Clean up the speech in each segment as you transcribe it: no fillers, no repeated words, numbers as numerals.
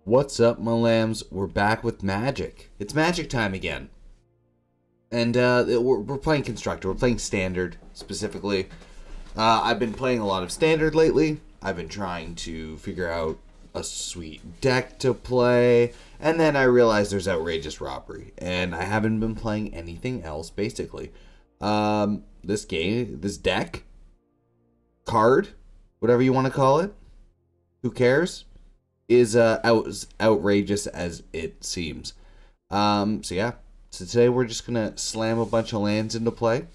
What's up, my lambs? We're back with Magic. It's Magic time again. And we're playing Constructor. We're playing Standard, specifically. I've been playing a lot of Standard lately. I've been trying to figure out a sweet deck to play. And then I realized there's Outrageous Robbery. And I haven't been playing anything else, basically. This deck, card, whatever you want to call it, who cares, is outrageous as it seems. So today we're just gonna slam a bunch of lands into play.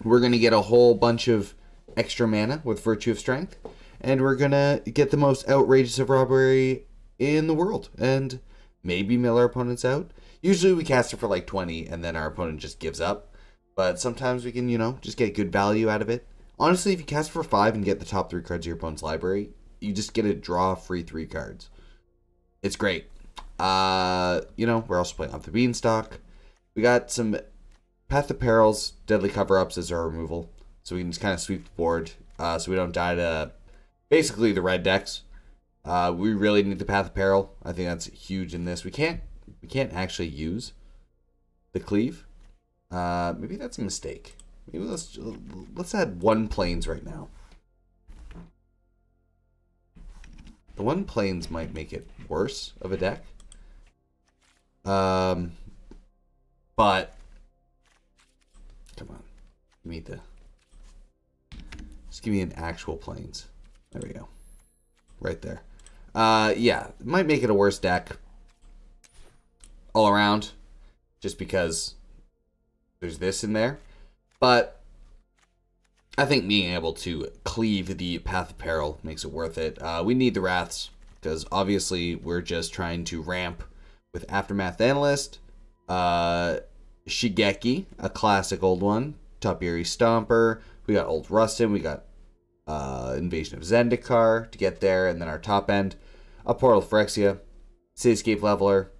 We're gonna get a whole bunch of extra mana with Virtue of Strength, and we're gonna get the most outrageous of robbery in the world, and maybe mill our opponents out. Usually we cast it for like 20 and then our opponent just gives up, but sometimes we can, just get good value out of it. Honestly, if you cast for 5 and get the top 3 cards of your opponent's library, you just get to draw free 3 cards. It's great. We're also playing Up the Beanstalk. We got some Path of Perils, Deadly Cover-Ups as our removal. So we can just kind of sweep the board so we don't die to basically the red decks. We really need the Path of Peril. I think that's huge in this. We can't actually use the Cleave. Maybe that's a mistake. Maybe let's add 1 Plains right now. The 1 Plains might make it worse of a deck. But come on. Just give me an actual Plains. There we go. Right there. Yeah, it might make it a worse deck all around, just because there's this in there. But I think being able to cleave the Path of Peril makes it worth it. We need the Wraths, because obviously we're just trying to ramp with Aftermath Analyst, Shigeki, a classic old one, Topiary Stomper, we got Old Rustin, we got Invasion of Zendikar to get there, and then our top end, a Portal Phyrexia, Cityscape Leveler,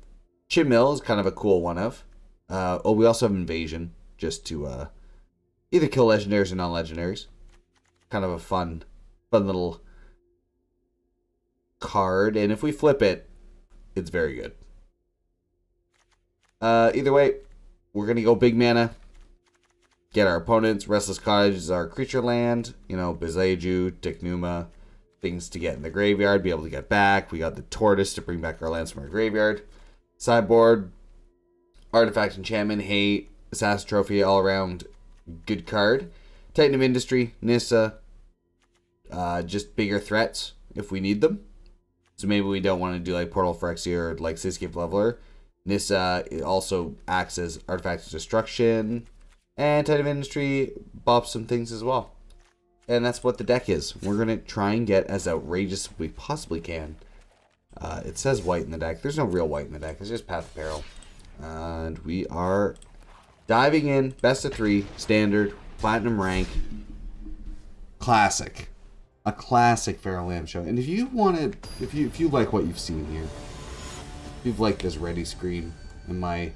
Chimil is kind of a cool one of. We also have Invasion, just to either kill legendaries or non-legendaries. Kind of a fun little card. And if we flip it, it's very good. Either way, we're going to go big mana. Get our opponents. Restless Cottage is our creature land. Bezeju, Tiknuma. Things to get in the graveyard. Be able to get back. We got the Tortoise to bring back our lands from our graveyard. Sideboard. Artifact Enchantment. Hate. Assassin Trophy. All around good card. Titan of Industry, Nissa, just bigger threats if we need them. So maybe we don't want to do like Portal Phyrexia or like Cityscape Leveler. Nissa also acts as Artifact of Destruction, and Titan of Industry bops some things as well. And that's what the deck is. We're going to try and get as outrageous as we possibly can. It says white in the deck. There's no real white in the deck. It's just Path of Peril. And we are diving in, best of 3, Standard, Platinum rank, classic. A classic FeralLam show. And if you wanted, if you like what you've seen here, if you've liked this ready screen and my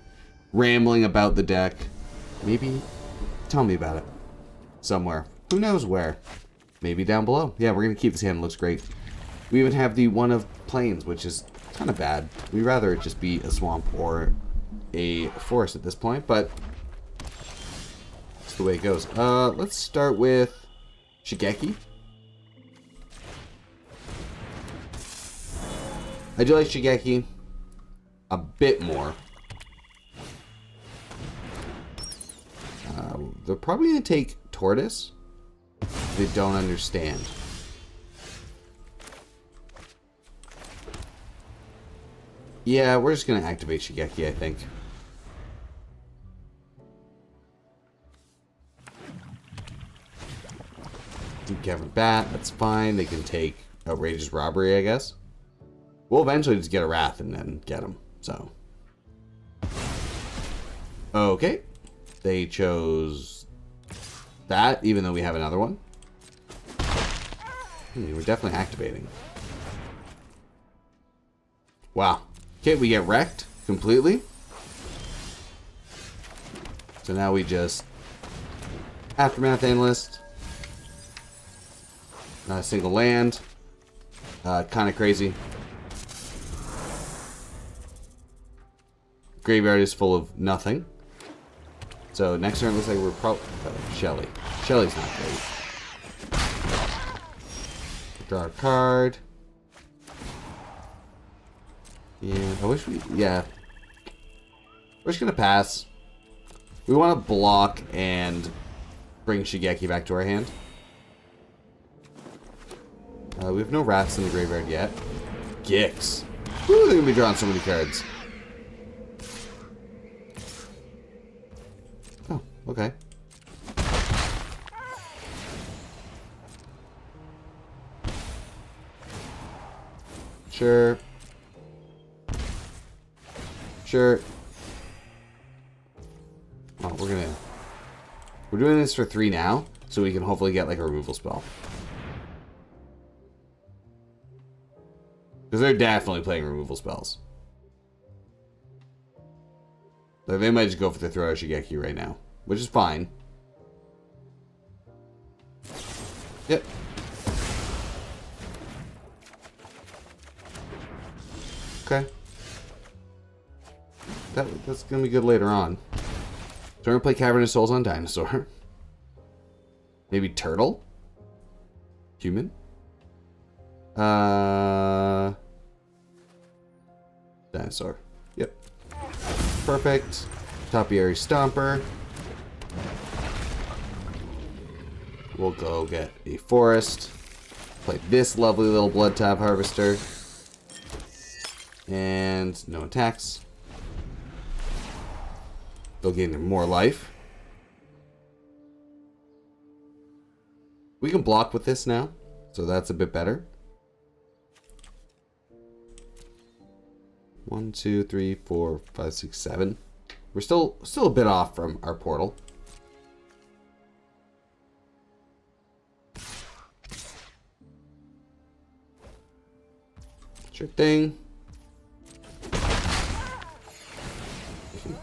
rambling about the deck, maybe tell me about it somewhere. Who knows where? Maybe down below. Yeah, we're going to keep this hand. It looks great. We even have the one of Plains, which is kind of bad. We'd rather it just be a swamp or a forest at this point, but the way it goes. Let's start with Shigeki. I do like Shigeki a bit more. They're probably going to take Tortoise. They don't understand. Yeah, we're just going to activate Shigeki, I think. Kevin Bat, that's fine. They can take Outrageous Robbery, I guess. We'll eventually just get a Wrath and then get them. So, okay, they chose that, even though we have another one. We're definitely activating. Wow. Okay, we get wrecked completely. So now we just Aftermath Analyst. Not a single land. Kind of crazy. graveyard is full of nothing. So next turn looks like we're probably Shelly. Shelly's not great. Draw a card. Yeah, I wish we... Yeah. We're just gonna pass. We want to block and bring Shigeki back to our hand. We have no rats in the graveyard yet. Gix. Woo, they're gonna be drawing so many cards. Oh, okay. Sure. Sure. Oh, we're doing this for 3 now, so we can hopefully get like a removal spell. Because they're definitely playing removal spells. So they might just go for the throw out Shigeki right now, which is fine. Yep. Okay. That's gonna be good later on. So we're gonna play Cavernous Souls on Dinosaur. Maybe Turtle? Human? Dinosaur. Yep. Perfect. Topiary Stomper. We'll go get a forest. Play this lovely little Blood Tap Harvester. And no attacks. They'll gain more life. We can block with this now, so that's a bit better. 1, 2, 3, 4, 5, 6, 7. We're still a bit off from our portal. Sure thing.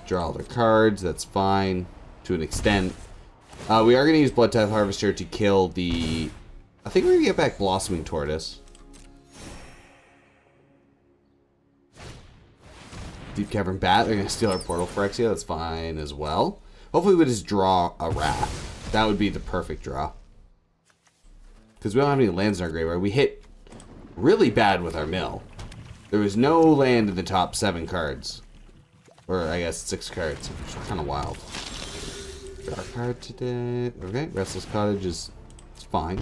Draw all their cards, that's fine to an extent. We are going to use Blood Tap Harvester to kill the... I think we're going to get back Blossoming Tortoise. Deep Cavern Bat, they're going to steal our portal Phyrexia, that's fine as well. Hopefully we just draw a rat. That would be the perfect draw. Because we don't have any lands in our graveyard. We hit really bad with our mill. There was no land in the top 7 cards. Or, I guess, 6 cards, which is kind of wild. Draw a card today. Okay, Restless Cottage is fine.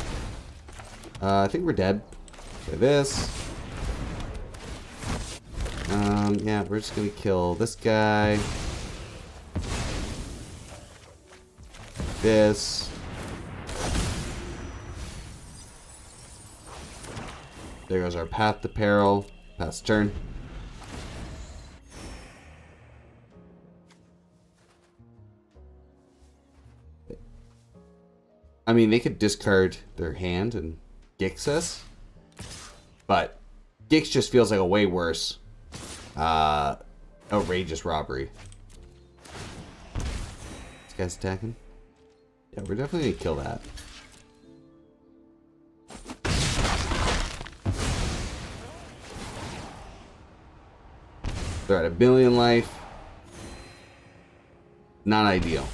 I think we're dead. Play this. Yeah, we're just gonna kill this guy. This. There goes our Path to Peril. Pass turn. I mean, they could discard their hand and Gix us, but Gix just feels like a way worse Outrageous Robbery. This guy's attacking? Yeah, we're definitely gonna kill that. They're at 1 billion life. Not ideal.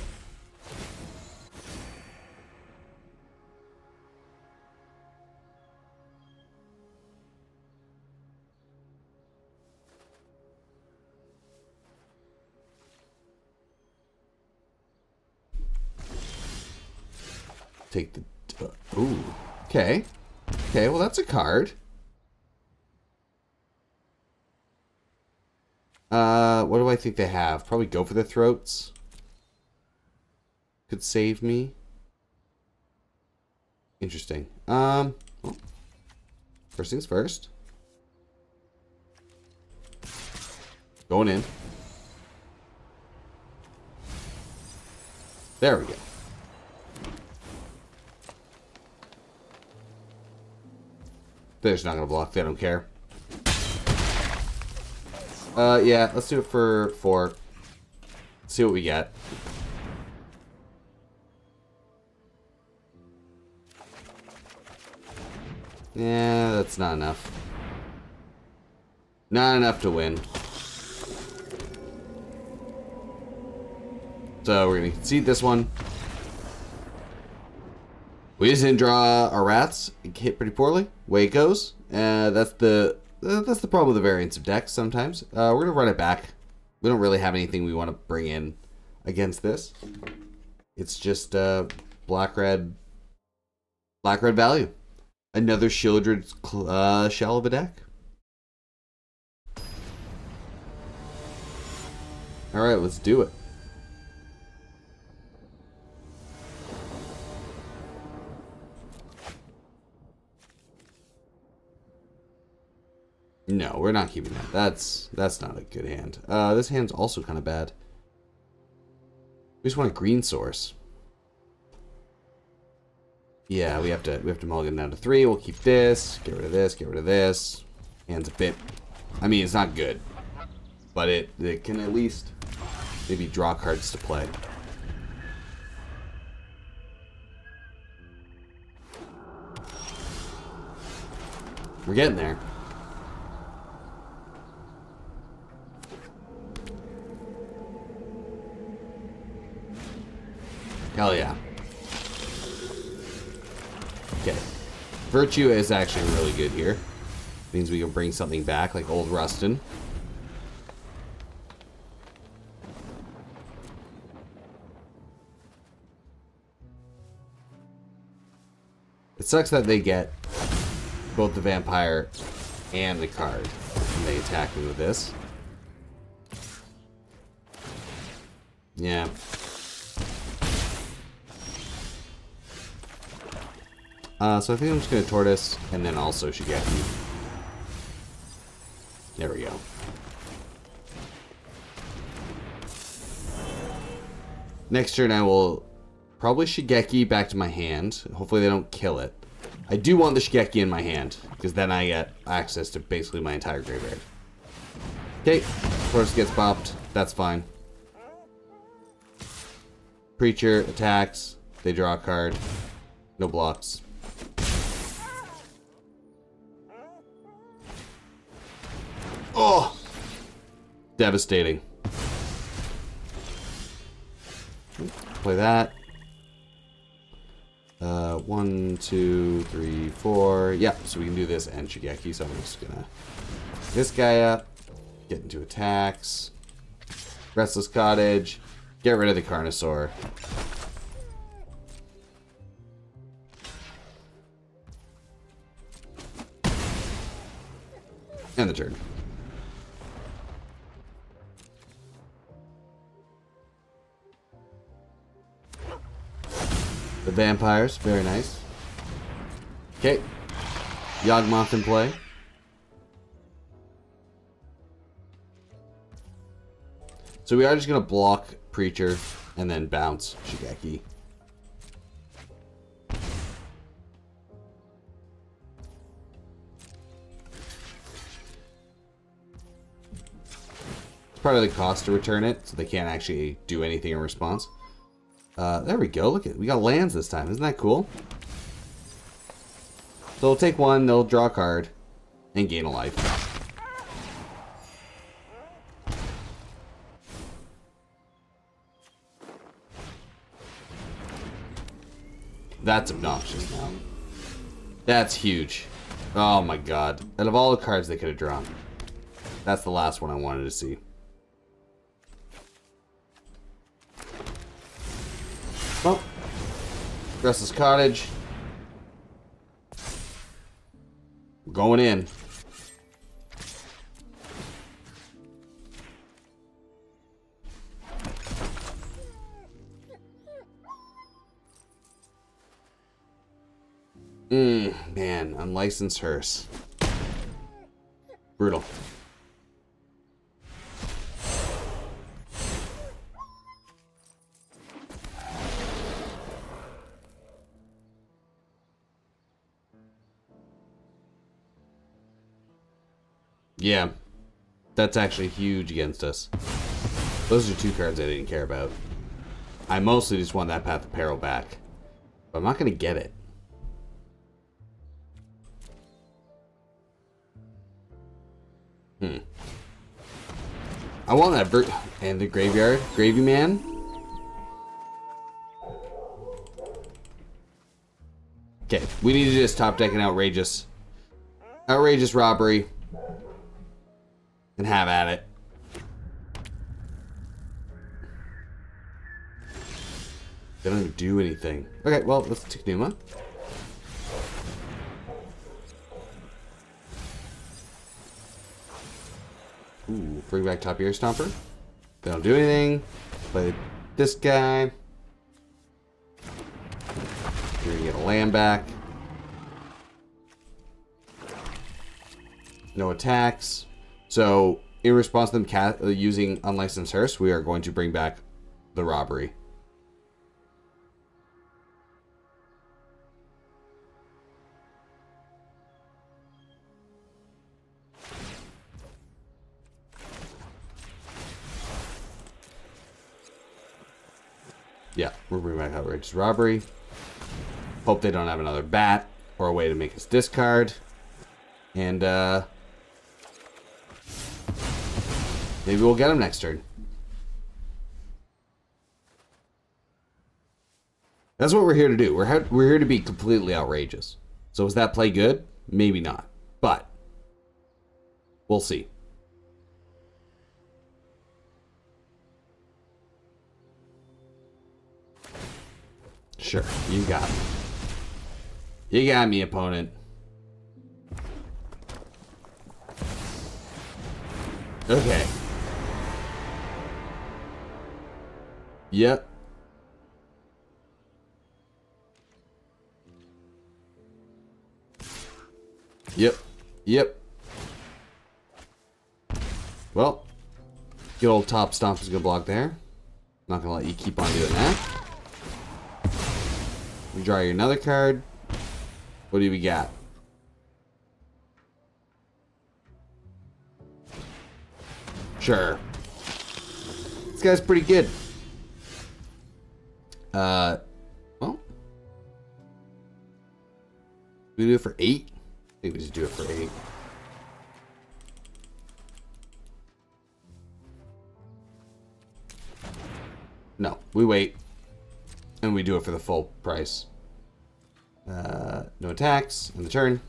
Take the... ooh. Okay. Okay, well that's a card. What do I think they have? Probably Go for the Throats. Could save me. Interesting. Well, first things first. Going in. There we go. They're just not gonna block. They don't care. Yeah, let's do it for 4. See what we get. Yeah, that's not enough. Not enough to win. we're going to concede this one. We just didn't draw our rats. It hit pretty poorly. Way it goes. That's the problem with the variance of decks sometimes. We're going to run it back. We don't really have anything we want to bring in against this. It's just black-red value. Another Shieldred shell of a deck. Alright, let's do it. No, we're not keeping that. That's not a good hand. This hand's also kind of bad. We just want a green source. Yeah, we have to mulligan down to 3. We'll keep this. Get rid of this. Get rid of this. Hand's a bit. I mean, it's not good, but it can at least maybe draw cards to play. We're getting there. Hell yeah. Okay. Virtue is actually really good here. Means we can bring something back like old Rustin. It sucks that they get both the vampire and the card when they attack me with this. Yeah. So I think I'm just going to Tortoise, and then also Shigeki. There we go. Next turn I will probably Shigeki back to my hand. Hopefully they don't kill it. I do want the Shigeki in my hand, because then I get access to basically my entire graveyard. Okay, Tortoise gets bopped. That's fine. Preacher attacks. They draw a card. No blocks. Oh! Devastating. Play that. 1, 2, 3, 4. Yeah, so we can do this and Shigeki. So I'm just gonna this guy up, get into attacks. Restless Cottage. Get rid of the Carnosaur. And the turn. The vampires, very nice. Okay. Yawgmoth in play. So we are just going to block Preacher and then bounce Shigeki. It's part of the cost to return it, so they can't actually do anything in response. There we go. Look at we got lands this time. Isn't that cool? So they'll take one, they'll draw a card, and gain a life. That's obnoxious now. That's huge. Oh my god. Out of all the cards they could have drawn, that's the last one I wanted to see. Well, Restless Cottage. We're going in. Man, unlicensed hearse. Brutal. Yeah, that's actually huge against us. Those are two cards I didn't care about. I mostly just want that Path of Peril back. But I'm not going to get it. I want that and the graveyard. Gravy Man. We need to just top deck an Outrageous Robbery and have at it. They don't even do anything. Okay, well, let's take Numa. Ooh, bring back Topiary Stomper. They don't do anything. Play this guy. You're gonna get a land back. No attacks. So, in response to them using Unlicensed Hearse, we are going to bring back the Robbery. Yeah, we're bringing back Outrageous Robbery. Hope they don't have another bat or a way to make us discard. And, maybe we'll get him next turn. That's what we're here to do. We're here to be completely outrageous. So is that play good? Maybe not. But we'll see. Sure, you got me. You got me, opponent. Okay. Yep. Yep. Well, good old top stomp is gonna block there. Not gonna let you keep on doing that. You draw you another card. What do we got? Sure. This guy's pretty good. Well. We do it for 8? I think we just do it for 8. No, we wait. And we do it for the full price. No attacks in the turn.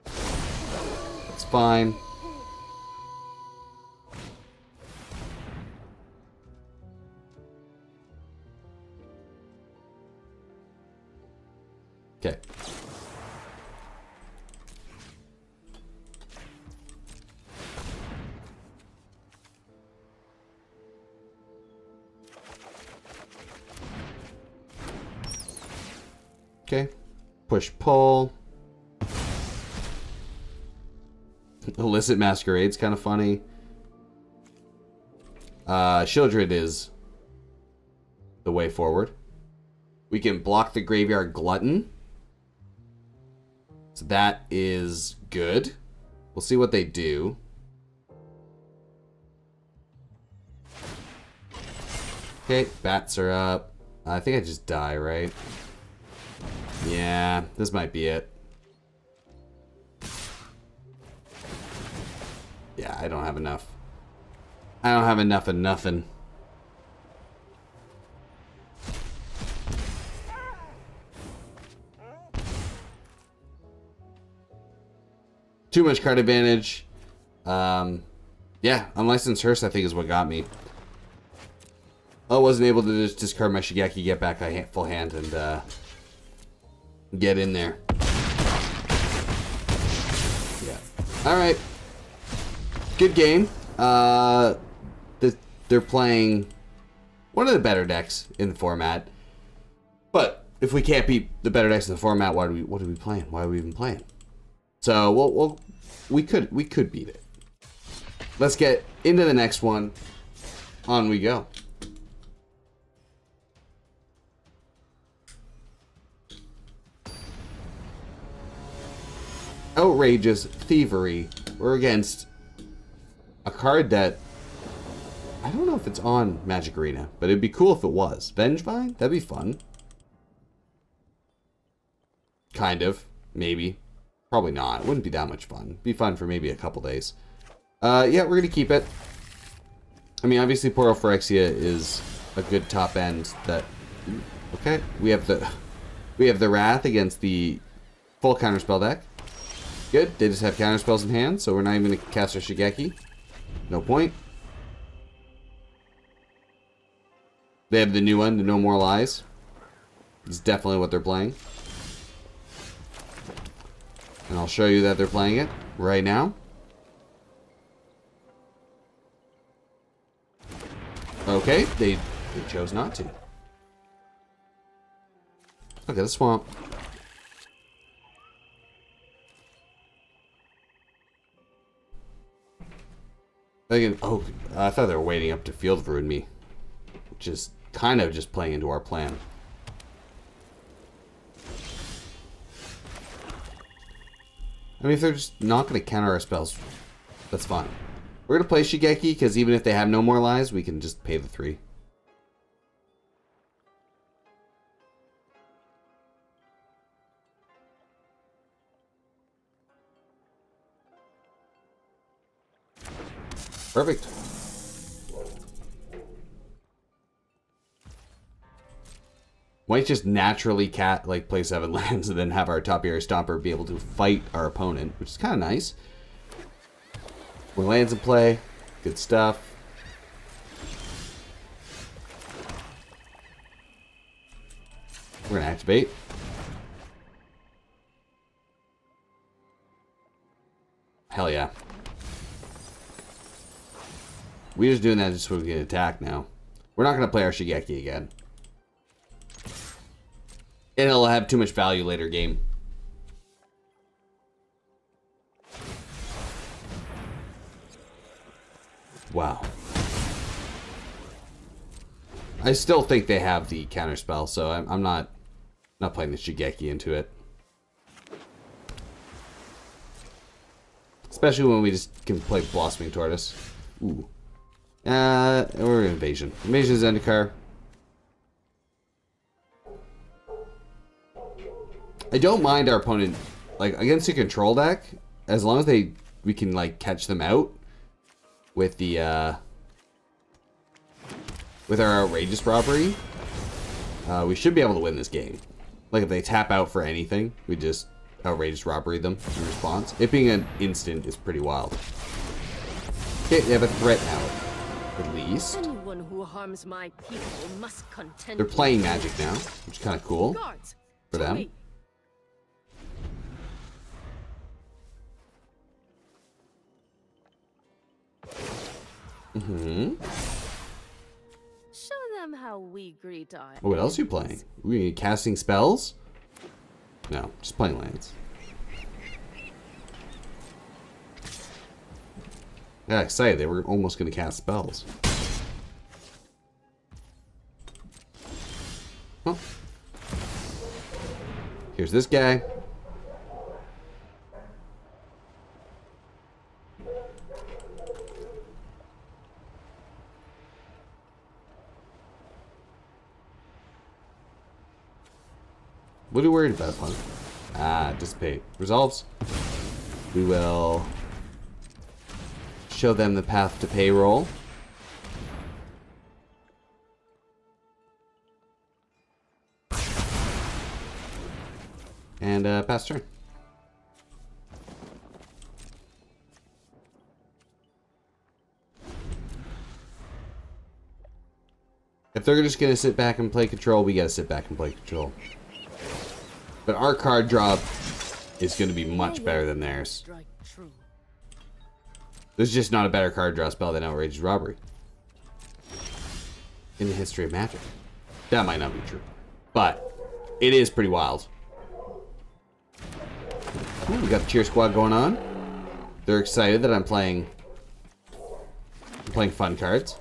That's fine. Okay. Okay. Push pull. Illicit Masquerade's kind of funny. Shieldred is the way forward. We can block the Graveyard Glutton. So that is good. We'll see what they do. Okay, bats are up. I think I just die, right? Yeah, this might be it. Yeah, I don't have enough. I don't have enough of nothing. Too much card advantage. Yeah, Unlicensed Hearse I think is what got me. I wasn't able to just discard my Shigeki, get back a full hand, and get in there. Yeah. Alright. Good game. They're playing one of the better decks in the format. But if we can't beat the better decks in the format, what are we playing? Why are we even playing? So we could beat it. Let's get into the next one. On we go. Outrageous Theivery. We're against a card that I don't know if it's on Magic Arena, but it'd be cool if it was. Vengevine? That'd be fun. Kind of. Maybe. Probably not. It wouldn't be that much fun. It'd be fun for maybe a couple days. Yeah, we're gonna keep it. I mean, obviously Portal Phyrexia is a good top end that... Okay, we have the We have the Wrath against the full counterspell deck. Good. They just have counterspells in hand, so we're not even going to cast our Shigeki. No point. They have the new one, the No More Lies. It's definitely what they're playing. And I'll show you that they're playing it right now. Okay, they chose not to. Okay, the swamp. Again, oh, I thought they were waiting up to field ruin me, which is kind of just playing into our plan. I mean, if they're just not going to counter our spells, that's fine. We're going to play Shigeki, because even if they have no more lies, we can just pay the 3. Perfect. Might just naturally play 7 lands and then have our Topiary Stomper be able to fight our opponent, which is kind of nice. More lands in play. Good stuff. We're going to activate. Hell yeah. We're just doing that just so we can attack now. We're not going to play our Shigeki again. And it'll have too much value later game. Wow. I still think they have the counterspell, so I'm not playing the Shigeki into it. Especially when we just can play Blossoming Tortoise. Ooh. Or Invasion. Invasion of Zendikar. I don't mind our opponent, like, against a control deck, as long as we can, like, catch them out with the, with our Outrageous Robbery. We should be able to win this game. Like, if they tap out for anything, we just Outrageous Robbery them in response. It being an instant is pretty wild. Okay, they have a threat now, at least. Anyone who harms my people must contend. They're playing Magic now, which is kind of cool for them. Mm-hmm. Show them how we greet our. What else are you playing? We casting spells? No, just playing lands. Yeah, excited. They were almost going to cast spells. Well, here's this guy. What are you worried about, punk? Ah, dissipate. Resolves. We will show them the path to payroll. And pass turn. If they're just gonna sit back and play control, we gotta sit back and play control. But our card drop is going to be much better than theirs. There's just not a better card draw spell than Outrageous Robbery in the history of Magic. That might not be true, but it is pretty wild. Ooh, we got the cheer squad going on. They're excited that I'm playing fun cards.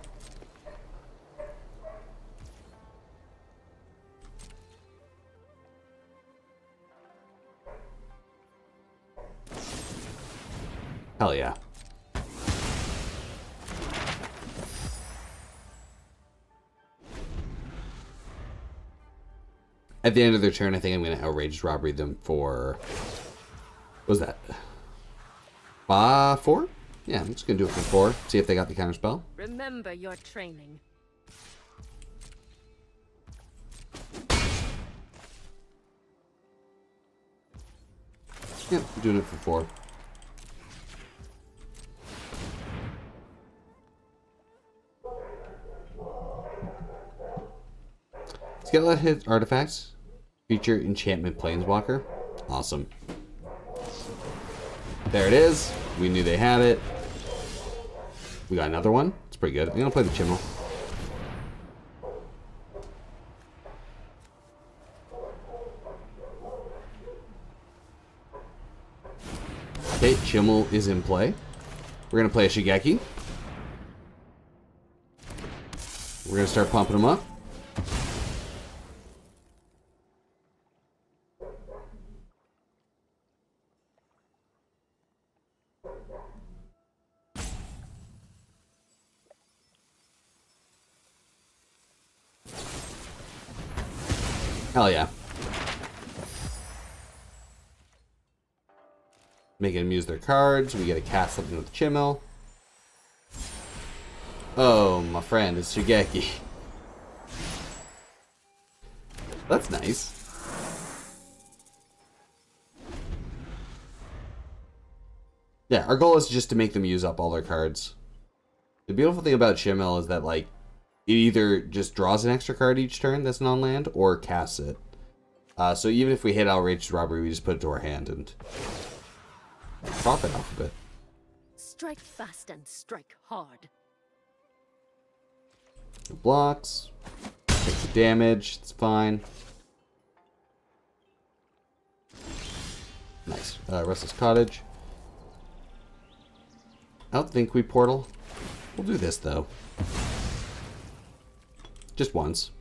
Hell yeah. At the end of their turn, I think I'm going to Outrageous Robbery them for... What was that? 4? Yeah, I'm just going to do it for 4. See if they got the counter spell. Remember your training. Yep, doing it for 4. Skeleton hit artifacts. Feature enchantment planeswalker. Awesome. There it is. We knew they had it. We got another one. It's pretty good. I'm gonna play the Chimil. Okay, Chimil is in play. We're gonna play a Shigeki. We're gonna start pumping them up. Hell yeah. Making them use their cards. We get to cast something with Chimil. Oh, my friend, it's Shigeki. That's nice. Yeah, our goal is just to make them use up all their cards. The beautiful thing about Chimil is that, like, it either just draws an extra card each turn that's non-land, or casts it. So even if we hit Outrageous Robbery, we just put it to our hand and profit off of it. Strike fast and strike hard. It blocks. Takes the damage. It's fine. Nice. Restless Cottage. I don't think we portal. We'll do this, though. Just once.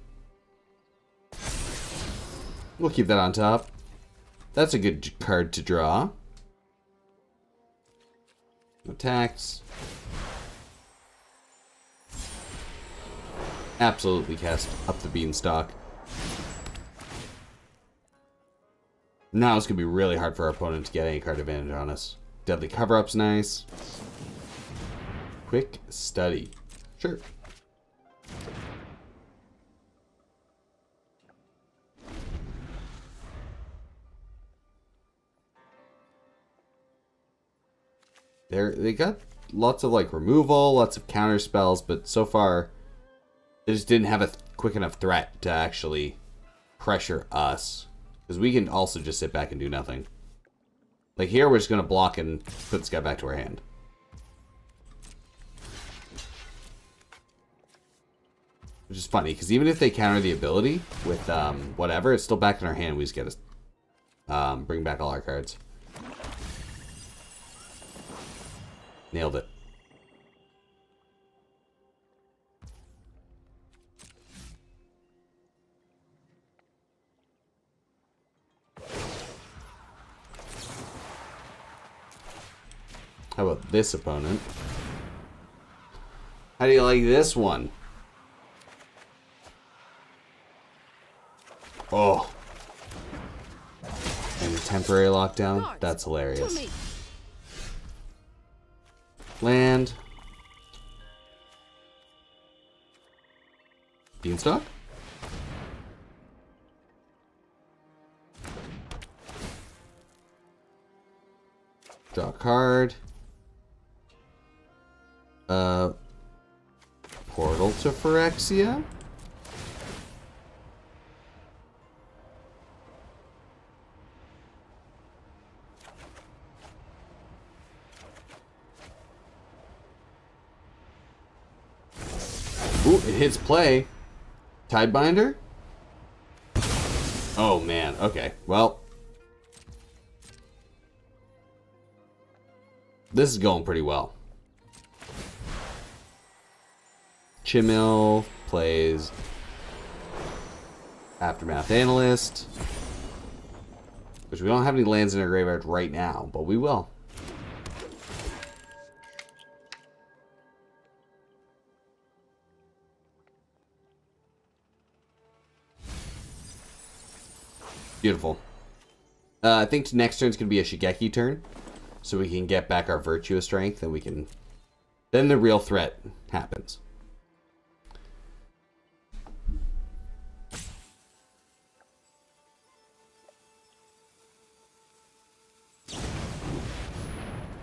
We'll keep that on top. That's a good card to draw. Attacks. Absolutely cast Up the Beanstalk. Now it's going to be really hard for our opponent to get any card advantage on us. Deadly Cover-Up's nice. Quick Study. Sure. They got lots of like removal, lots of counter spells, but so far they just didn't have a quick enough threat to actually pressure us. Because we can also just sit back and do nothing. Like here, we're just going to block and put this guy back to our hand. Which is funny, because even if they counter the ability with whatever, it's still back in our hand. We just get to bring back all our cards. Nailed it. How about this opponent? How do you like this one? Oh. And temporary lockdown? That's hilarious. Land. Beanstalk? Draw a card. Portal to Phyrexia? Ooh, it hits play. Tidebinder? Oh man, okay. Well, this is going pretty well. Chimil plays Aftermath Analyst, which we don't have any lands in our graveyard right now, but we will. Beautiful. I think next turn's going to be a Shigeki turn, so we can get back our Virtuous Strength, and we can... Then the real threat happens.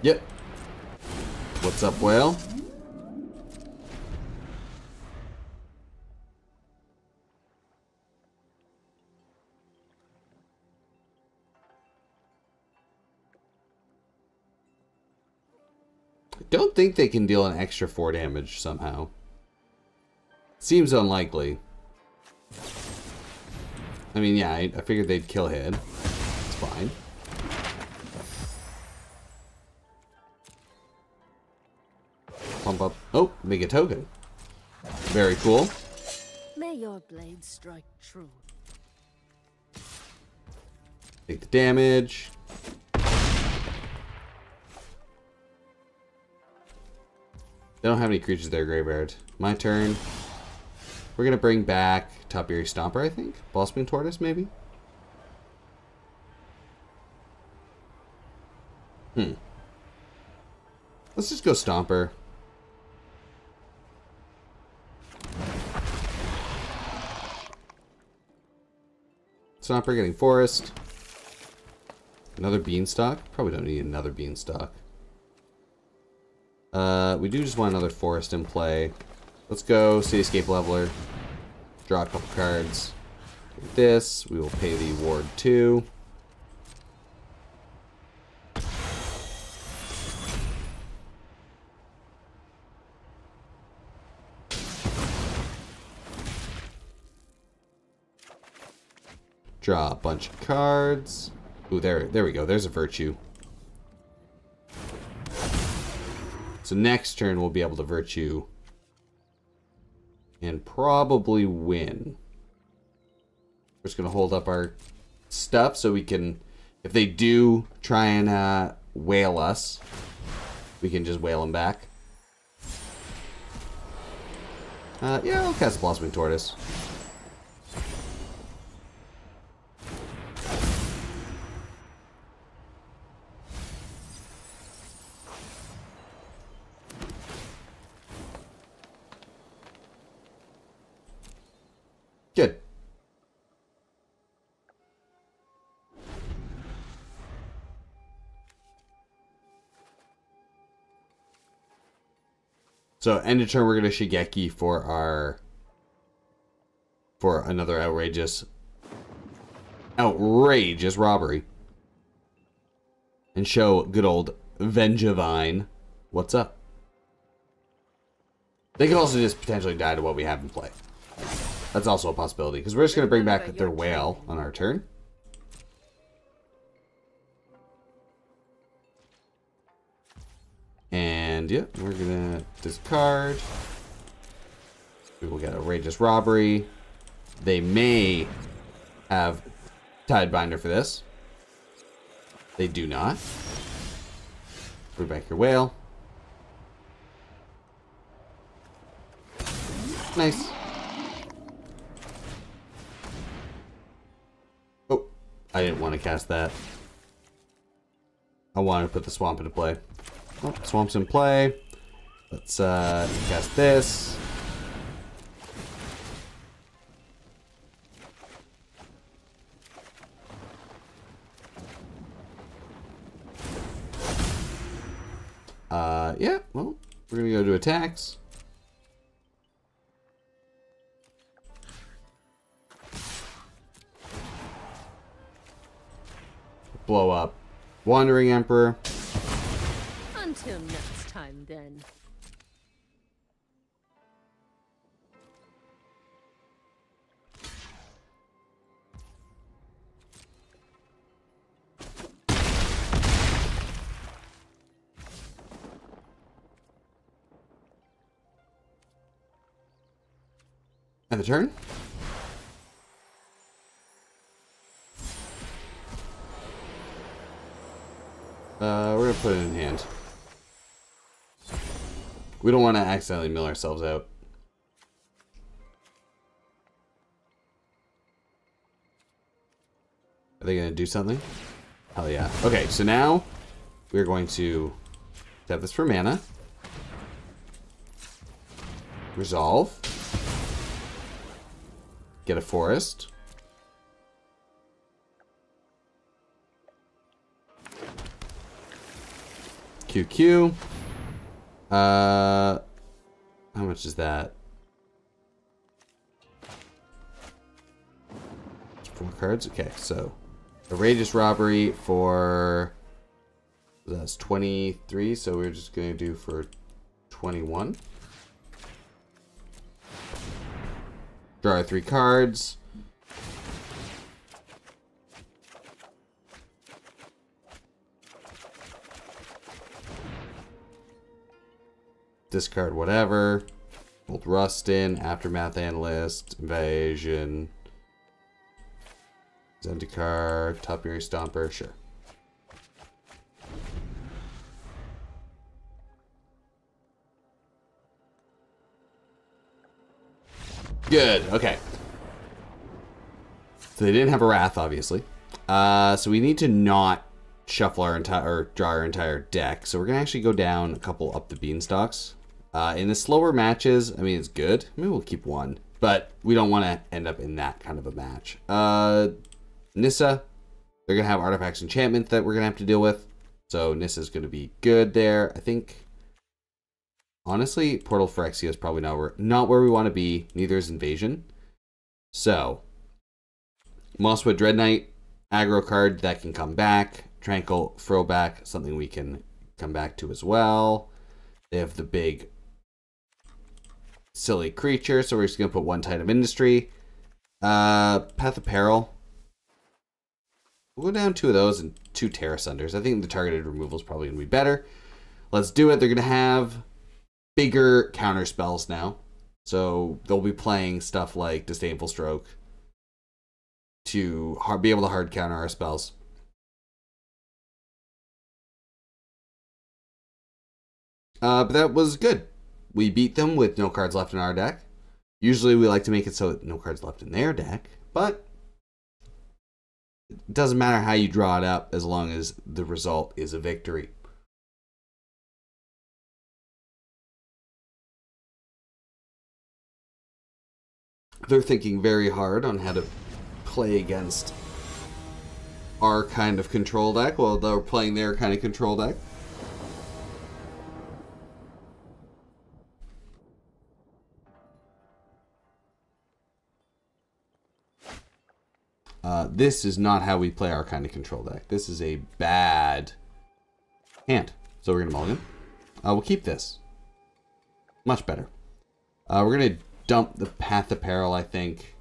Yep. What's up, whale? I don't think they can deal an extra 4 damage somehow. Seems unlikely. I mean, yeah, I figured they'd kill hit. It's fine. Pump up. Oh, make a token. Very cool. May your blade strike true. Take the damage. They don't have any creatures in their graveyard. My turn. We're going to bring back Topiary Stomper, I think. Blossoming Tortoise, maybe? Let's just go Stomper. Stomper getting Forest. Another Beanstalk. Probably don't need another Beanstalk. We do just want another Forest in play. Let's go Cityscape Leveler. Draw a couple cards. Like this. We will pay the Ward 2. Draw a bunch of cards. Ooh, there we go. There's a Virtue. So next turn we'll be able to Virtue and probably win. We're just going to hold up our stuff so we can, if they do try and whale us, we can just whale them back. Yeah, I'll cast Blossoming Tortoise. Good. So end of turn we're gonna Shigeki for another outrageous robbery. And show good old Vengevine what's up. They could also just potentially die to what we have in play. That's also a possibility, because we're just going to bring back their whale on our turn. And, yeah, we're going to discard. We will get Outrageous Robbery. They may have Tidebinder for this. They do not. Bring back your whale. Nice. I didn't want to cast that. I wanted to put the swamp into play. Oh, swamp's in play. Let's cast this. Yeah, well, we're gonna go to attacks. Blow up Wandering Emperor. Until next time, then. And the turn. We're gonna put it in hand. We don't want to accidentally mill ourselves out. Are they gonna do something? Hell yeah. Okay, so now we're going to tap this for mana. Resolve. Get a forest. QQ. How much is that? 4 cards? Okay, so Outrageous Robbery for... That's 23, so we're just going to do for 21. Draw 3 cards. Discard whatever. Old Rustin, Aftermath Analyst, Invasion, Zendikar, Topiary Stomper, sure. Good, okay. So they didn't have a Wrath, obviously. So we need to not shuffle our entire, or draw our entire deck. So we're gonna actually go down a couple Up the Beanstalks. In the slower matches, I mean, it's good. Maybe we'll keep one, but we don't want to end up in that kind of a match. Nissa, they're gonna have artifacts enchantment that we're gonna have to deal with. So Nissa's gonna be good there. I think, honestly, Portal Phyrexia is probably not where we want to be. Neither is Invasion. So, Mosswood Dread Knight, aggro card that can come back. Tranquil throwback, something we can come back to as well. They have the big silly creature, so we're just gonna put 1 Titan of Industry. Path of Peril. We'll go down 2 of those and 2 Terra Sunders. I think the targeted removal is probably gonna be better. Let's do it. They're gonna have bigger counter spells now, so they'll be playing stuff like Disdainful Stroke to be able to hard counter our spells. But that was good. We beat them with no cards left in our deck. Usually we like to make it so that no cards left in their deck, but it doesn't matter how you draw it up as long as the result is a victory. They're thinking very hard on how to play against our kind of control deck. Well, they're playing their kind of control deck. This is not how we play our kind of control deck. This is a bad hand. So we're going to mulligan. We'll keep this. Much better. We're going to dump the Path of Peril, I think.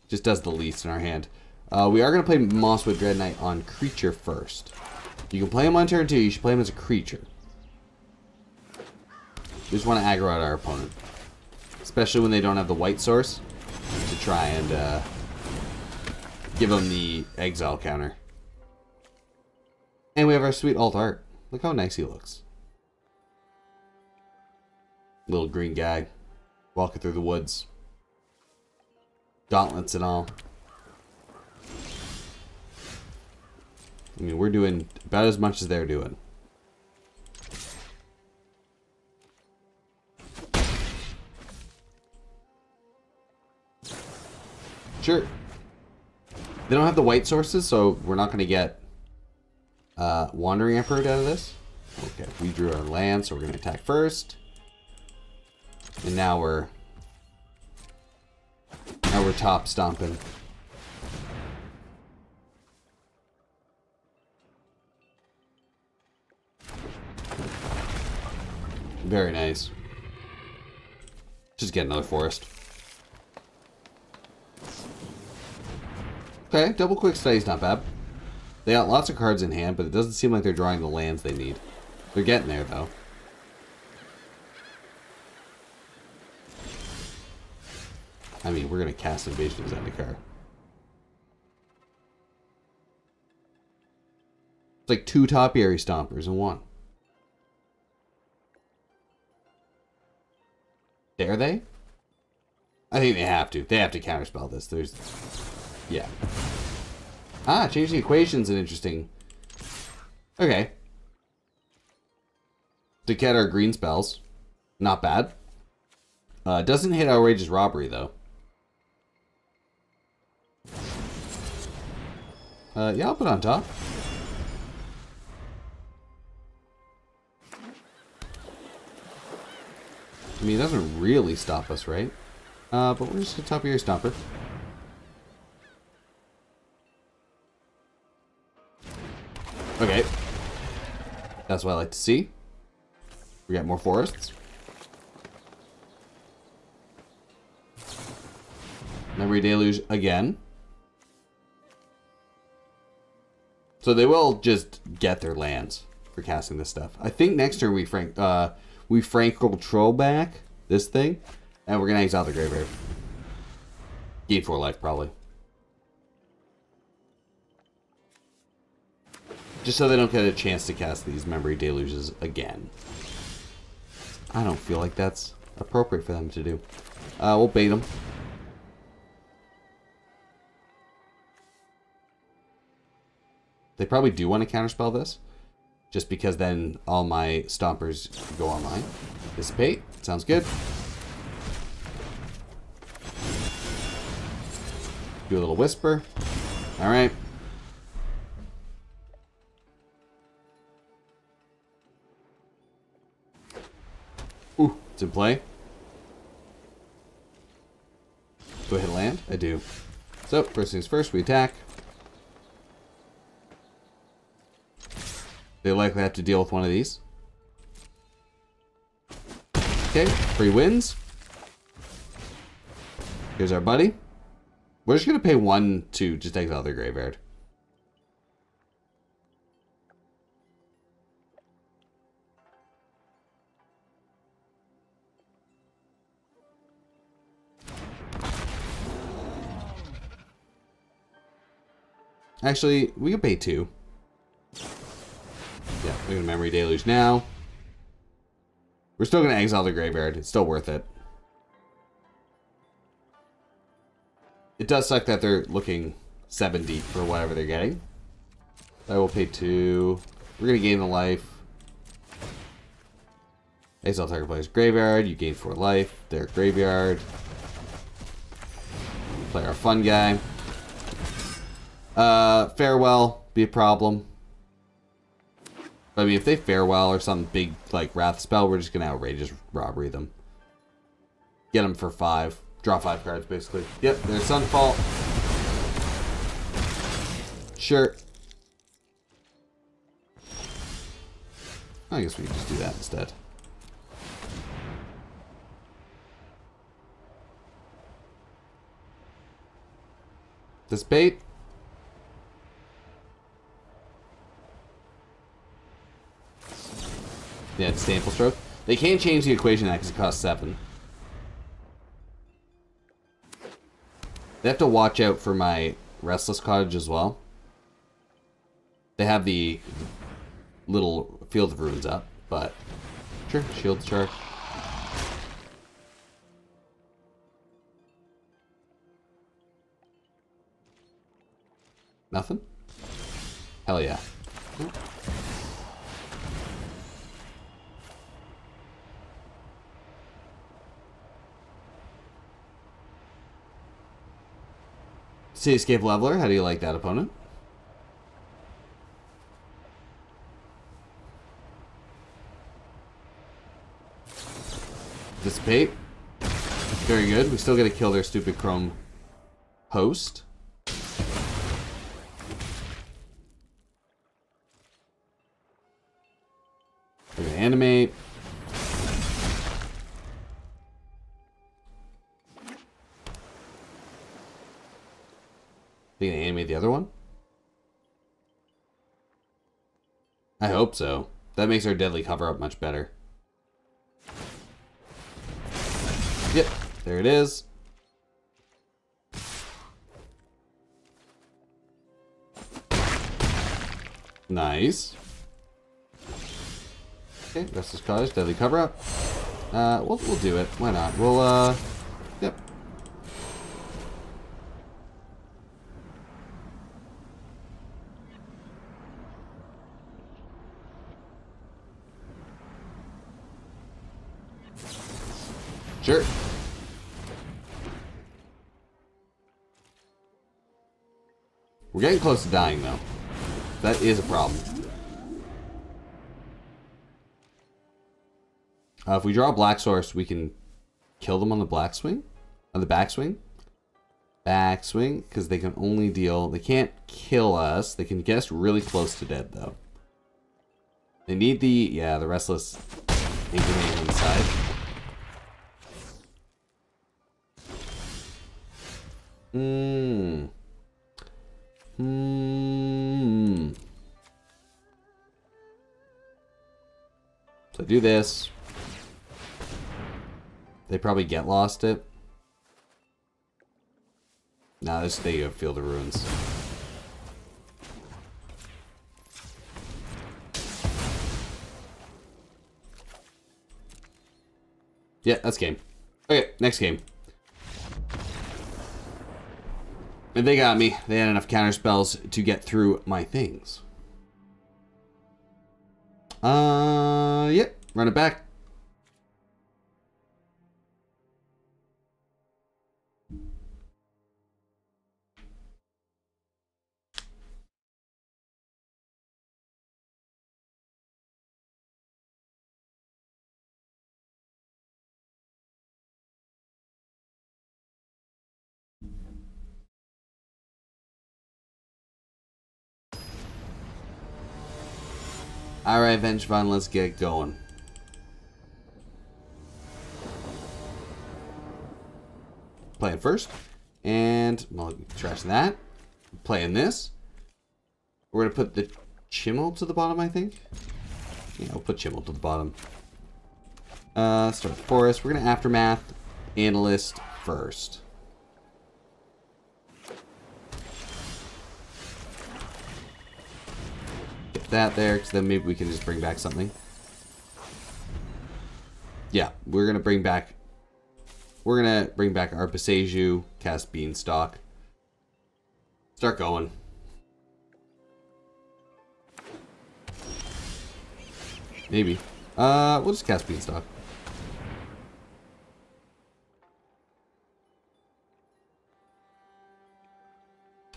Just does the least in our hand. We are going to play Mosswood Dread Knight on creature first. You can play him on turn 2. You should play him as a creature. We just want to aggro out our opponent. Especially when they don't have the white source. To try and give them the exile counter. And we have our sweet alt art. Look how nice he looks. Little green guy. Walking through the woods. Gauntlets and all. I mean, we're doing about as much as they're doing. Sure. They don't have the white sources, so we're not going to get Wandering Emperor out of this. Okay, we drew our land, so we're going to attack first. And now we're top stomping. Very nice. Just get another forest. Okay, double quick study's not bad. They got lots of cards in hand, but it doesn't seem like they're drawing the lands they need. They're getting there, though. I mean, we're going to cast Invasion of Zendikar. It's like 2 Topiary Stompers in 1. Dare they? I think they have to. They have to counterspell this. There's... Yeah. Ah, change the equation's an interesting... Okay. To get our green spells. Not bad. Doesn't hit Outrageous Robbery, though. Yeah, I'll put it on top. I mean, it doesn't really stop us, right? But we're just gonna Topiary Stomper. Okay. That's what I like to see. We got more forests. Memory Deluge again. So they will just get their lands for casting this stuff. I think next turn we Frank control back this thing, and we're gonna exile the graveyard. Gain 4 life probably. Just so they don't get a chance to cast these Memory Deluges again. I don't feel like that's appropriate for them to do. We'll bait them. They probably do want to counterspell this, just because then all my stompers go online. Dissipate. Sounds good. Do a little whisper. Alright. Ooh, it's in play. Do I hit land? I do. So, first things first, we attack. They likely have to deal with one of these. Okay, 3 wins. Here's our buddy. We're just going to pay 1 to just exile their graveyard. Actually, we can pay 2. Yeah, we're going to Memory Deluge now. We're still going to exile the graveyard. It's still worth it. It does suck that they're looking 7 deep for whatever they're getting. I will pay 2. We're going to gain the life. Exile target player's graveyard. You gain 4 life. Their graveyard. Play our fun guy. Farewell. Be a problem. I mean, if they farewell or some big, like, wrath spell, we're just going to outrageous robbery them. Get them for 5. Draw 5 cards, basically. Yep, there's Sunfall. Sure. I guess we can just do that instead. Dissipate. Yeah, it's Stampful Stroke. They can't change the equation that because it costs 7. They have to watch out for my Restless Cottage as well. They have the little Field of Ruins up, but sure, Shield Charge. Nothing? Hell yeah. Cityscape Leveler, how do you like that opponent? Dissipate. Very good. We still got to kill their stupid Chrome host. We're going to animate. They gonna animate the other one? I hope so. That makes our deadly cover up much better. Yep, there it is. Nice. Okay, Restless Cottage, deadly cover up. We'll do it. Why not? We'll yep. Sure. We're getting close to dying, though. That is a problem. If we draw a black source, we can kill them on the black swing, on the backswing. Backswing, because they can only deal. They can't kill us. They can get us really close to dead, though. They need the restless inclination inside. So do this. They probably get lost it. Nah, this they feel the ruins. Yeah, that's game. Okay, next game. And they got me. They had enough counter spells to get through my things. Yep. Run it back. Alright, Vengevon, let's get going. Playing first. And well, trash that. Playing this. We're gonna put the Chimil to the bottom, I think. Yeah, we'll put Chimil to the bottom. Start with Forest. We're gonna Aftermath Analyst first. That there, because then maybe we can just bring back something. Yeah, we're gonna bring back our Beseju, cast Beanstalk. Start going. Maybe. We'll just cast Beanstalk.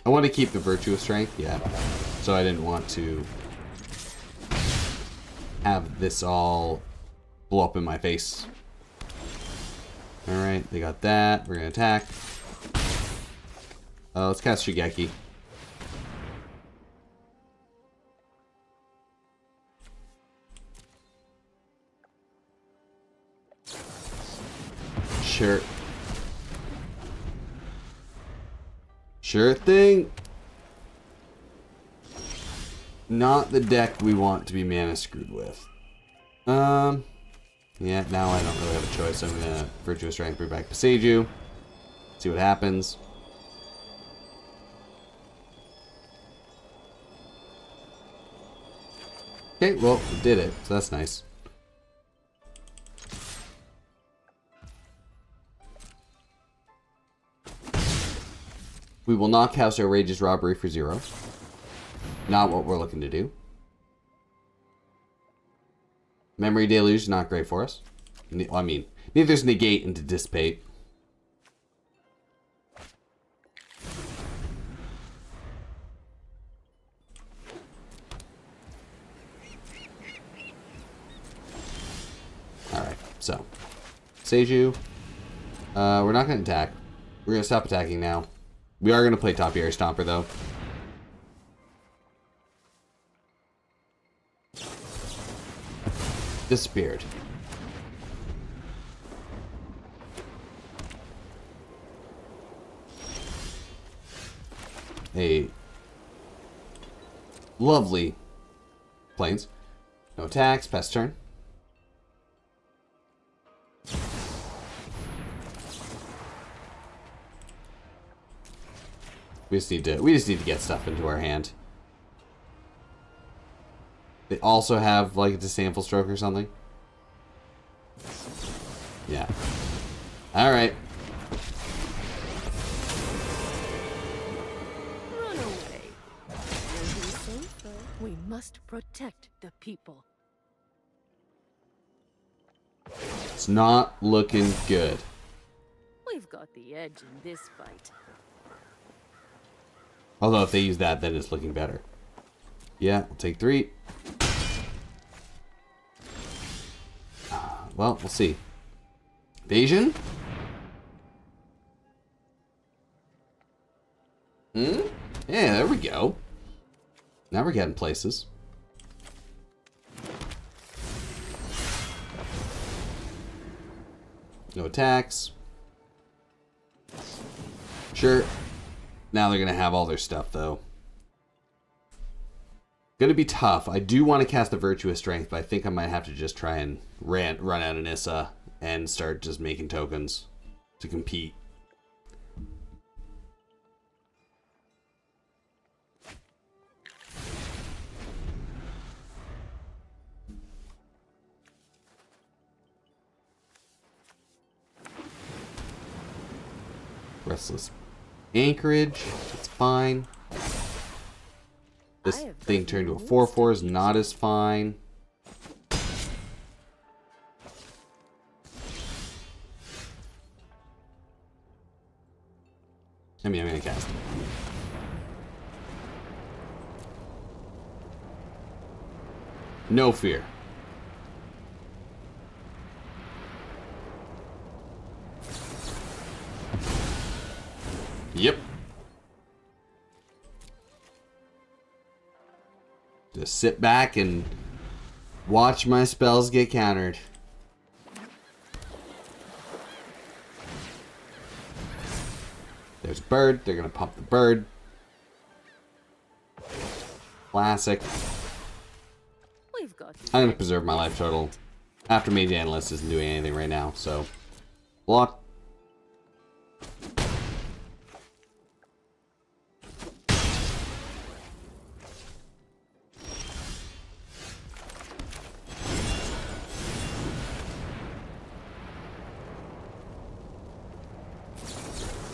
I want to keep the Virtue of Strength, yeah. So I didn't want to have this all blow up in my face. Alright, they got that. We're going to attack. Let's cast Shigeki. Sure. Sure thing. Not the deck we want to be mana screwed with. Yeah, now I don't really have a choice. I'm gonna Virtuous Strength, bring back Beseju. See what happens. Okay, well, we did it, so that's nice. We will not cast Outrageous Robbery for 0. Not what we're looking to do. Memory Deluge is not great for us. I mean, neither's Negate and to Dissipate. Alright, so. Seiju. We're not going to attack. We're going to stop attacking now. We are going to play Topiary Stomper, though. Disappeared. A lovely plains. No attacks, pass turn. We just need to get stuff into our hand. They also have like a disdainful stroke or something. Yeah. All right. Run away. We'll be safer. We must protect the people. It's not looking good. We've got the edge in this fight. Although if they use that, then it's looking better. Yeah, we'll take 3. well, we'll see. Invasion? Hmm? Yeah, there we go. Now we're getting places. No attacks. Sure. Now they're going to have all their stuff, though. Going to be tough. I do want to cast the Virtuous Strength, but I think I might have to just try and run out of Nissa and start just making tokens to compete. Restless Anchorage, it's fine. This thing turned to a 4/4 is not as fine. I mean, I'm gonna cast it. No fear. Yep. Just sit back and watch my spells get countered. There's a bird. They're going to pump the bird. Classic. We've got I'm going to preserve my life total. Aftermath Analyst isn't doing anything right now, so block.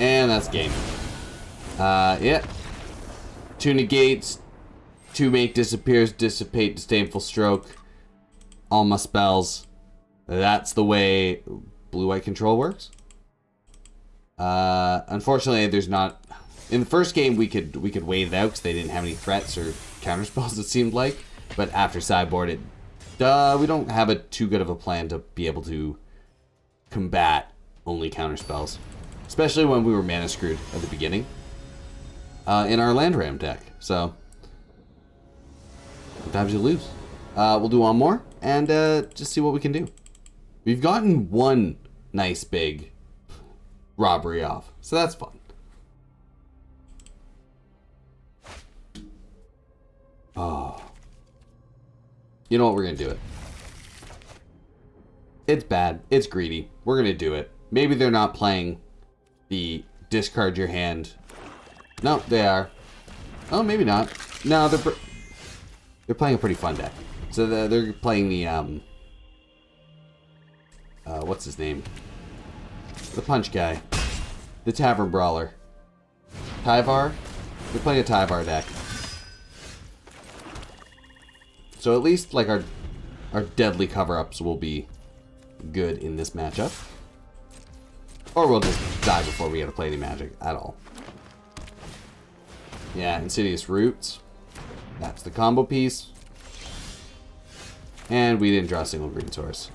And that's game. Yeah. 2 negates, 2 make disappears, dissipate, disdainful stroke. All my spells. That's the way blue-white control works. Unfortunately, there's not. In the first game, we could wait it out because they didn't have any threats or counter spells. It seemed like, but after sideboard, we don't have too good of a plan to be able to combat only counter spells. Especially when we were mana screwed at the beginning in our land ram deck. So sometimes you lose. We'll do one more and just see what we can do. We've gotten one nice big robbery off, so that's fun. Oh, you know what? We're gonna do it. It's bad. It's greedy. We're gonna do it. Maybe they're not playing the discard your hand. No, they are. Oh, maybe not. No, they're playing a pretty fun deck. So they're playing the what's his name? The punch guy, the tavern brawler, Tyvar. They're playing a Tyvar deck. So at least like our deadly cover-ups will be good in this matchup. Or we'll just die before we get to play any magic at all. Yeah, Insidious Roots. That's the combo piece. And we didn't draw a single green source.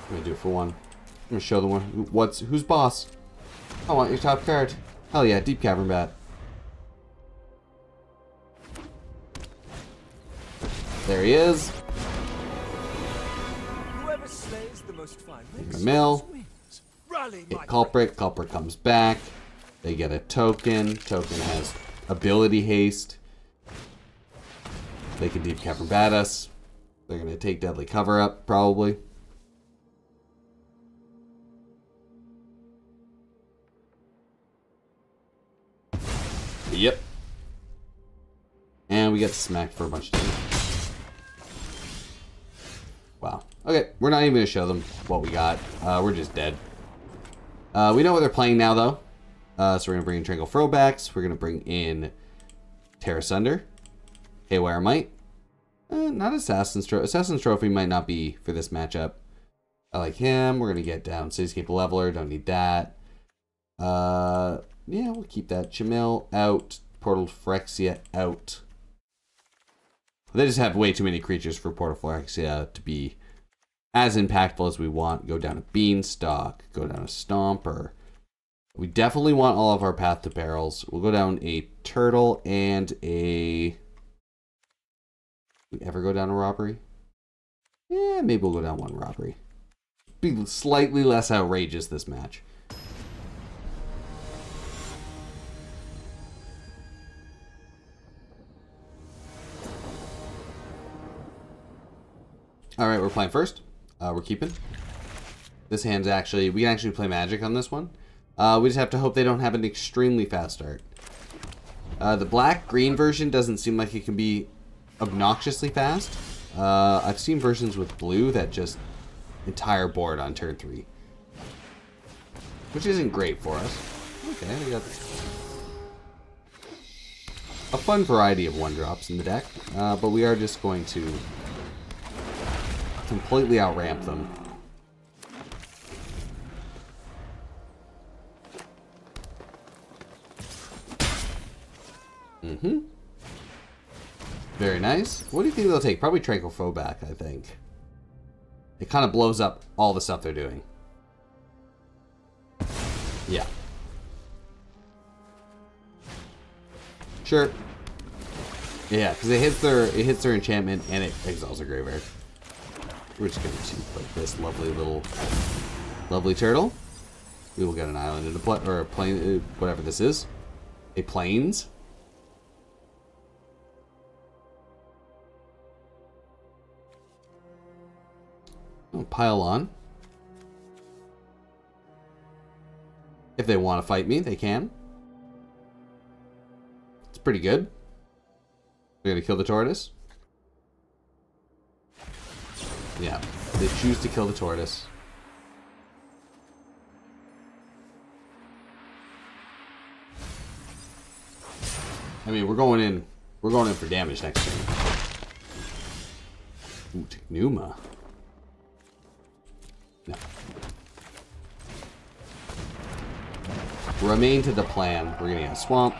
I'm gonna do it for one. I'm gonna show them who's boss. I want your top card. Hell yeah, Deep Cavern Bat. There he is. The mill. Hit Culprit. Culprit comes back. They get a token. Token has ability haste. They can Deep Cavern Bat us. They're going to take Deadly Cover Up, probably. Yep. And we get smacked for a bunch of damage. Wow. Okay, we're not even going to show them what we got. We're just dead. We know what they're playing now, though. So we're going to bring in Triangle Throwbacks. We're going to bring in Terra Sunder. Haywire Might. Not Assassin's Trophy. Assassin's Trophy might not be for this matchup. I like him. We're going to get down Cityscape Leveler. Don't need that. Yeah, we'll keep that. Chimil out. Portal Phyrexia out. They just have way too many creatures for Portal Phyrexia to be as impactful as we want. Go down a Beanstalk, go down a Stomper. We definitely want all of our Path to Perils. We'll go down a Turtle and a... We ever go down a Robbery? Yeah, maybe we'll go down one Robbery. Be slightly less outrageous this match. Alright, we're playing first. We're keeping. This hand's actually... We can actually play Magic on this one. We just have to hope they don't have an extremely fast start. The black-green version doesn't seem like it can be obnoxiously fast. I've seen versions with blue that just entire board on turn 3. Which isn't great for us. Okay, we got a fun variety of 1-drops in the deck. But we are just going to completely outramp them. Very nice. What do you think they'll take? Probably Tranquil Foe back, I think. It kind of blows up all the stuff they're doing. Yeah. Sure. Yeah, because it hits their enchantment and it exiles a graveyard. We're just gonna see like this lovely turtle. We will get an island in a or a plane, whatever this is. A plains. Pile on. If they want to fight me, they can. It's pretty good. They're gonna kill the tortoise. Yeah, they choose to kill the tortoise. I mean, we're going in for damage next turn. Ooh, Technuma. No. Remain to the plan. We're gonna get a swamp.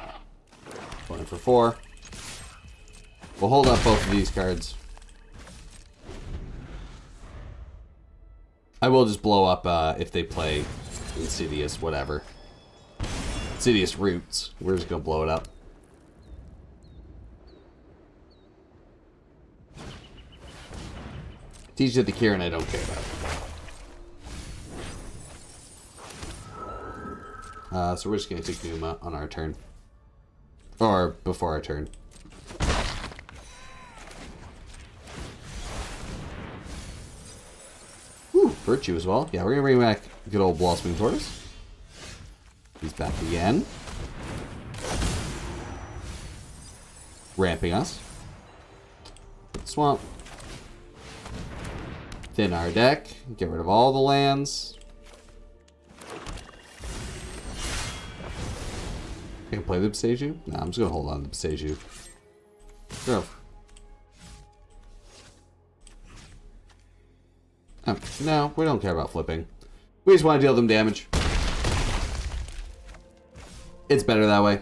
Going for 4. We'll hold up both of these cards. I will just blow up if they play Insidious, whatever. Insidious Roots. We're just gonna blow it up. Teach it the Kieran I don't care about. So we're just going to take Numa on our turn. Or before our turn. Whew, Virtue as well. Yeah, we're going to bring back good old Blossoming Tortoise. He's back again. Ramping us. Swamp. Thin our deck. Get rid of all the lands. I can play the Beseiju? Nah, I'm just gonna hold on to the Beseiju. Go. Oh, no, we don't care about flipping. We just want to deal them damage. It's better that way.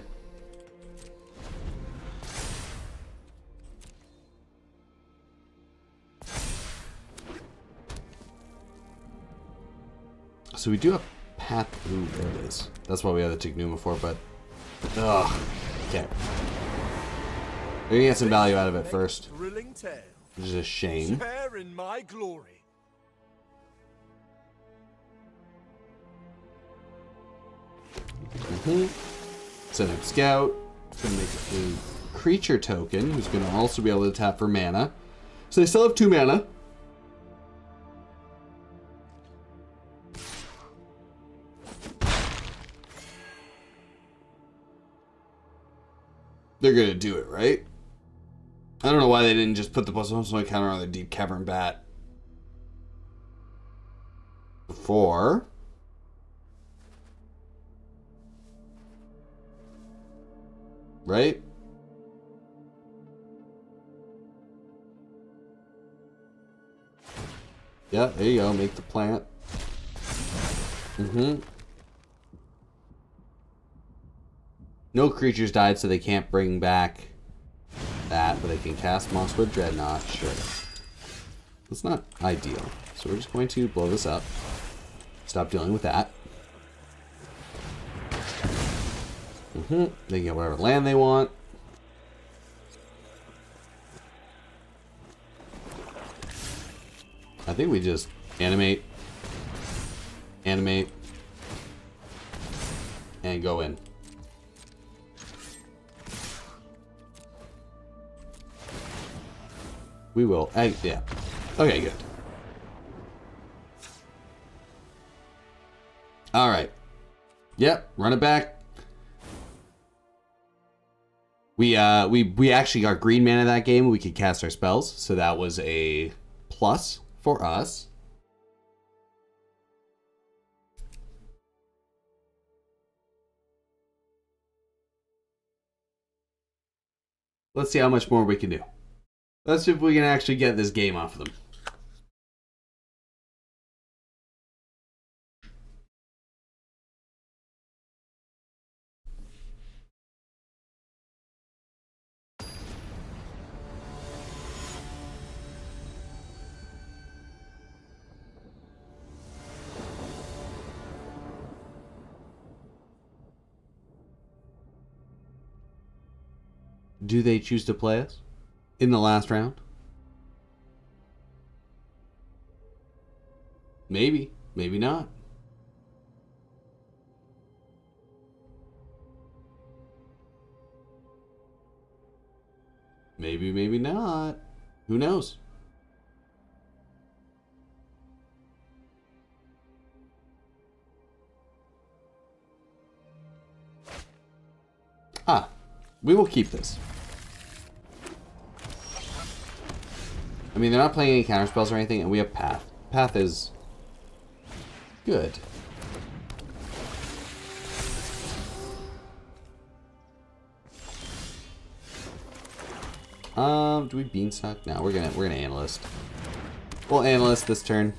So we do have Path. Ooh, there it is. That's what we had the Technuma for, but... Ugh. Okay. We're gonna get some value out of it first. Which is a shame. Send up Scout. It's gonna make a creature token, who's gonna also be able to tap for mana. So they still have 2 mana. They're gonna do it, right? I don't know why they didn't just put the +1/+1 counter on the Deep Cavern Bat before. Right? Yeah, there you go. Make the plant. No creatures died, so they can't bring back that, but they can cast Mosswood Dreadnought. Sure. That's not ideal. So we're just going to blow this up. Stop dealing with that. They can get whatever land they want. I think we just animate, and go in. We will. Yeah. Okay, good. All right. Yep. Run it back. We actually got green mana that game. We could cast our spells, so that was a plus for us. Let's see how much more we can do. Let's see if we can actually get this game off of them. Do they choose to play us in the last round? Maybe. Maybe not. Maybe, maybe not. Who knows? Ah, we will keep this. I mean, they're not playing any counter spells or anything, and we have Path. Path is good. Do we Beanstalk? No, we're gonna Analyst. We'll Analyst this turn.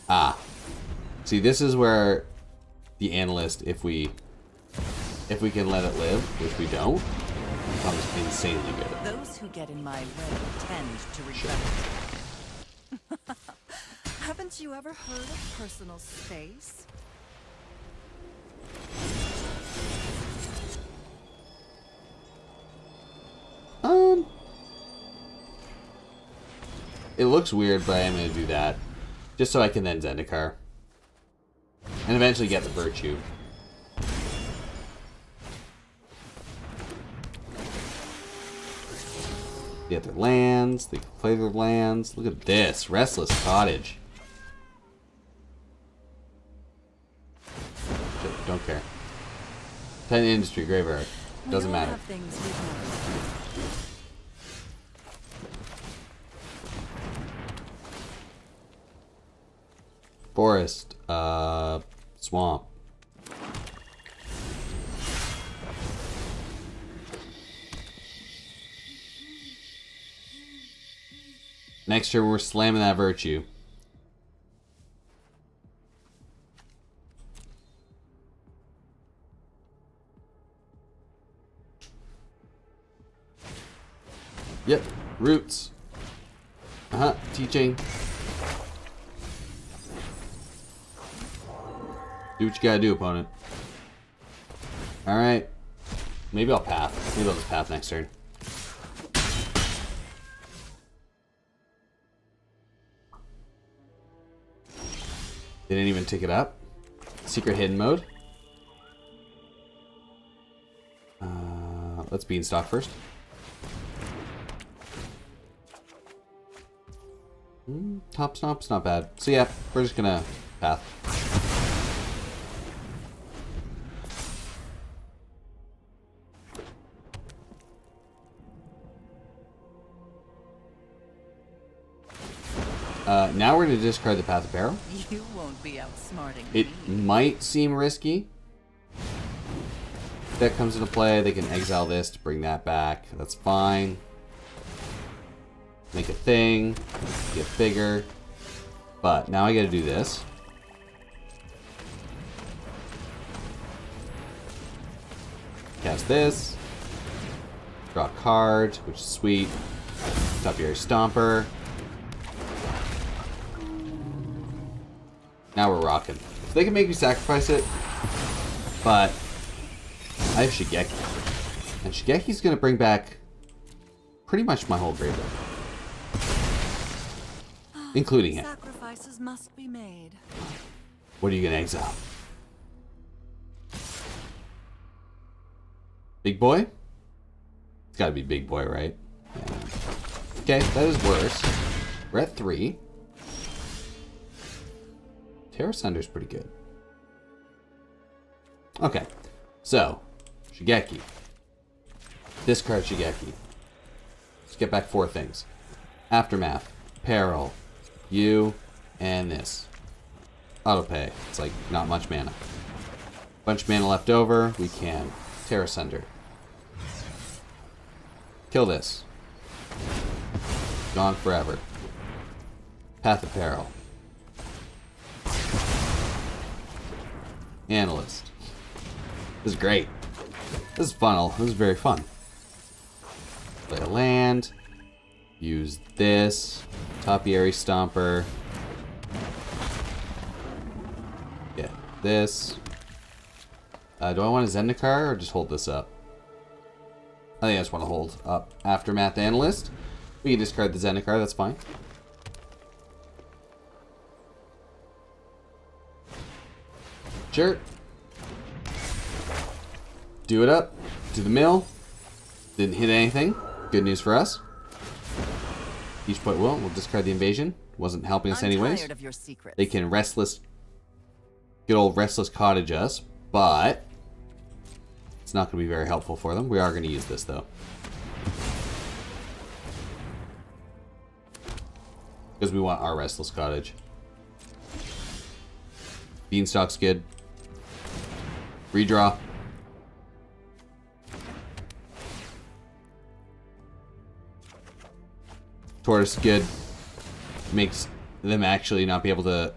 Ah, see, this is where the Analyst, if we can let it live, which we don't, becomes insanely good. Those who get in my way tend to regret it. Haven't you ever heard of personal space? It looks weird, but I am going to do that. Just so I can then Zendikar. And eventually get the Virtue. They get their lands. They can play their lands. Look at this. Restless Cottage. Don't care. 10 Industry, Graveyard. Doesn't matter. Forest. Swamp. Next turn, we're slamming that Virtue. Yep, roots. Teaching. Do what you gotta do, opponent. Alright. Maybe I'll Path. Maybe I'll just Path next turn. Didn't even tick it up. Secret hidden mode. Let's Beanstalk first. Top Stomp's not bad. So yeah, we're just gonna Path. Now we're going to discard the Path of Peril. You won't be outsmarting It me. might seem risky. If that comes into play, they can exile this to bring that back. That's fine. Make a thing. Get bigger. But now I got to do this. Cast this. Draw a card, which is sweet. Topiary Stomper. Now we're rocking. So they can make me sacrifice it, but I have Shigeki. And Shigeki's going to bring back pretty much my whole graveyard. Including it. Sacrifices must be made. What are you going to exile? Big boy? It's got to be big boy, right? Yeah. Okay, that is worse. We're at 3. Terra Sunder's pretty good. Okay, so Shigeki. Discard Shigeki. Let's get back 4 things. Aftermath, Peril, you, and this. Autopay. It's like not much mana. Bunch of mana left over. We can Terra Sunder. Kill this. Gone forever. Path of Peril. Analyst. This is great. This is fun. This is very fun. Play a land. Use this. Topiary Stomper. Get this. Do I want a Zendikar or just hold this up? I think I just want to hold up Aftermath Analyst. We can discard the Zendikar, that's fine. Sure. Do it up. To the mill. Didn't hit anything. Good news for us. Each point we'll discard the invasion. Wasn't helping us anyways. Tired of your secrets. They can good old restless cottage us, but it's not going to be very helpful for them. We are going to use this though. Because we want our restless cottage. Beanstalk's good. Redraw. Tortoise good. Makes them actually not be able to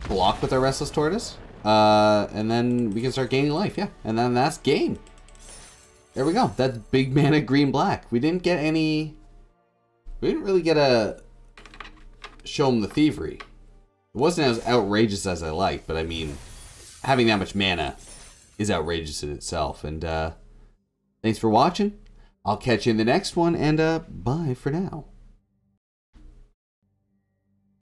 block with our restless tortoise. And then we can start gaining life, yeah. And then that's game. There we go. That's big mana green black. We didn't get any. We didn't really get a show them the thievery. It wasn't as outrageous as I like, but I mean, having that much mana is outrageous in itself. And thanks for watching. I'll catch you in the next one, and bye for now.